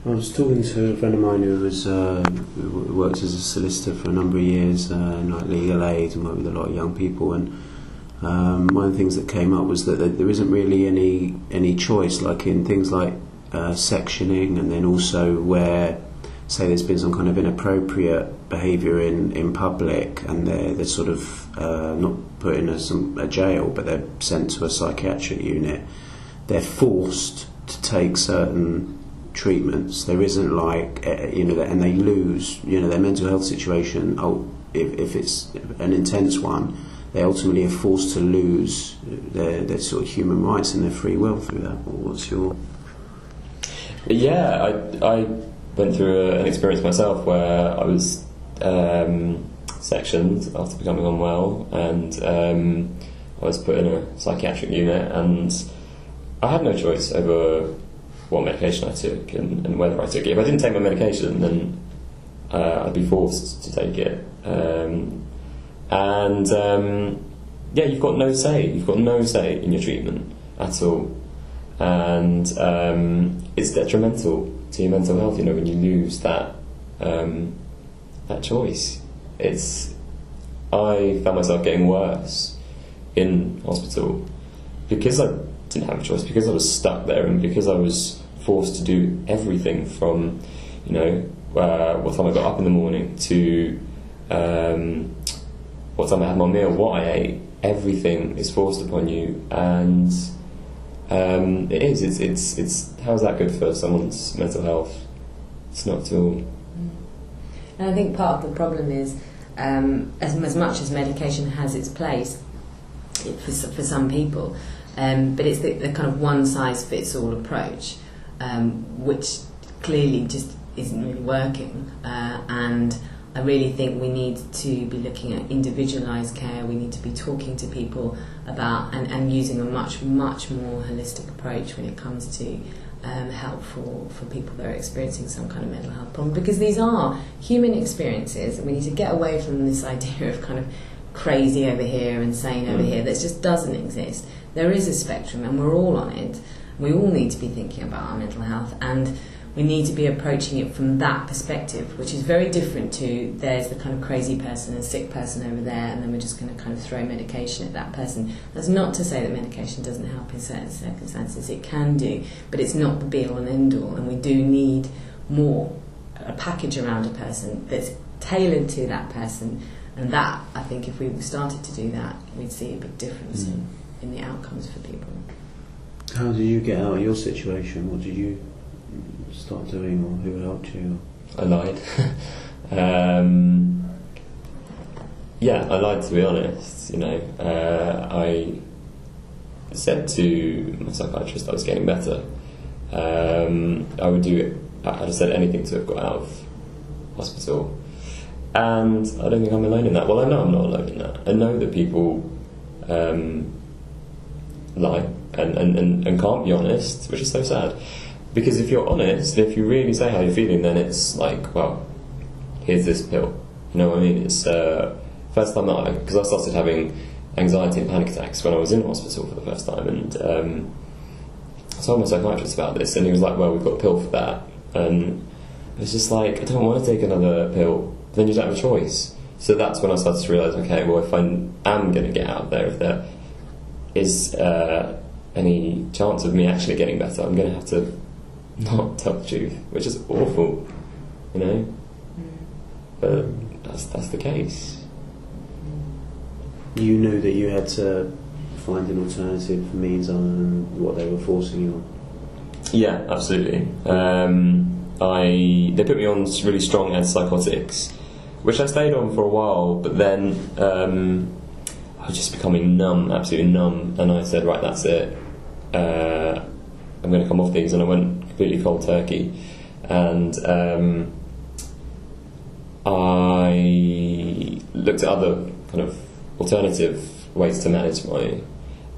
I was talking to a friend of mine who worked as a solicitor for a number of years in like legal aid and worked with a lot of young people, and one of the things that came up was that there isn't really any choice, like in things like sectioning, and then also where, say, there's been some kind of inappropriate behaviour in public, and they're sort of not put in a jail, but they're sent to a psychiatric unit. They're forced to take certain treatments. There isn't like and they lose their mental health situation. If it's an intense one, they ultimately are forced to lose their sort of human rights and their free will through that. What's your... Yeah, I went through an experience myself where I was sectioned after becoming unwell, and I was put in a psychiatric unit, and I had no choice over what medication I took and whether I took it. If I didn't take my medication, then I'd be forced to take it. You've got no say. You've got no say in your treatment at all, and it's detrimental to your mental health. When you lose that choice, I found myself getting worse in hospital because I didn't have a choice, because I was stuck there, and because I was forced to do everything from what time I got up in the morning to what time I had my meal, what I ate. Everything is forced upon you, and it's how's that good for someone's mental health? It's not at all. And I think part of the problem is as much as medication has its place for some people, but it's the kind of one-size-fits-all approach, which clearly just isn't really working. And I really think we need to be looking at individualised care. We need to be talking to people about and using a much more holistic approach when it comes to help for people that are experiencing some kind of mental health problem, because these are human experiences, and we need to get away from this idea of kind of crazy over here and sane over here. That just doesn't exist. There is a spectrum, and we're all on it. We all need to be thinking about our mental health, and we need to be approaching it from that perspective, which is very different to there's the kind of crazy person and sick person over there, and then we're just going to kind of throw medication at that person. That's not to say that medication doesn't help in certain circumstances. It can do, but it's not the be-all and end-all, and we do need a package around a person that's tailored to that person, and that, I think, if we started to do that, we'd see a big difference in the outcomes for people. How did you get out of your situation? What did you start doing, or who helped you? I lied. I lied, to be honest. I said to my psychiatrist I was getting better. I'd have said anything to have got out of hospital. And I don't think I'm alone in that. Well, I know I'm not alone in that. I know that people lie and can't be honest, which is so sad. Because if you're honest, if you really say how you're feeling, then it's like, well, here's this pill. You know what I mean? It's first time that because I started having anxiety and panic attacks when I was in hospital for the first time, and I told my psychiatrist about this, and he was like, well, we've got a pill for that. And it was just like, I don't want to take another pill. Then you don't have a choice. So that's when I started to realise, okay, well, if I am going to get out there, if there is any chance of me actually getting better, I'm going to have to not tell the truth, which is awful, but that's the case. You knew that you had to find an alternative means other than what they were forcing you on? Yeah, absolutely. They put me on really strong antipsychotics, which I stayed on for a while, but then I was just becoming numb, absolutely numb, and I said, right, that's it. I'm going to come off these, and I went completely cold turkey, and I looked at other kind of alternative ways to manage the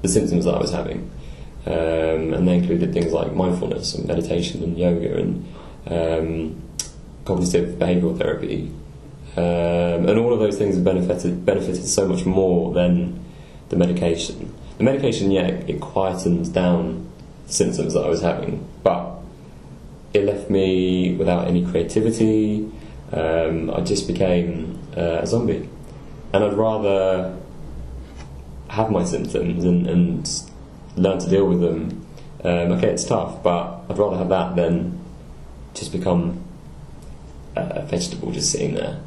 symptoms that I was having, and they included things like mindfulness and meditation and yoga and cognitive behavioural therapy, and all of those things have benefited so much more than the medication. The medication, it quietened down the symptoms that I was having, but it left me without any creativity. I just became a zombie, and I'd rather have my symptoms and learn to deal with them. Okay, it's tough, but I'd rather have that than just become a vegetable just sitting there.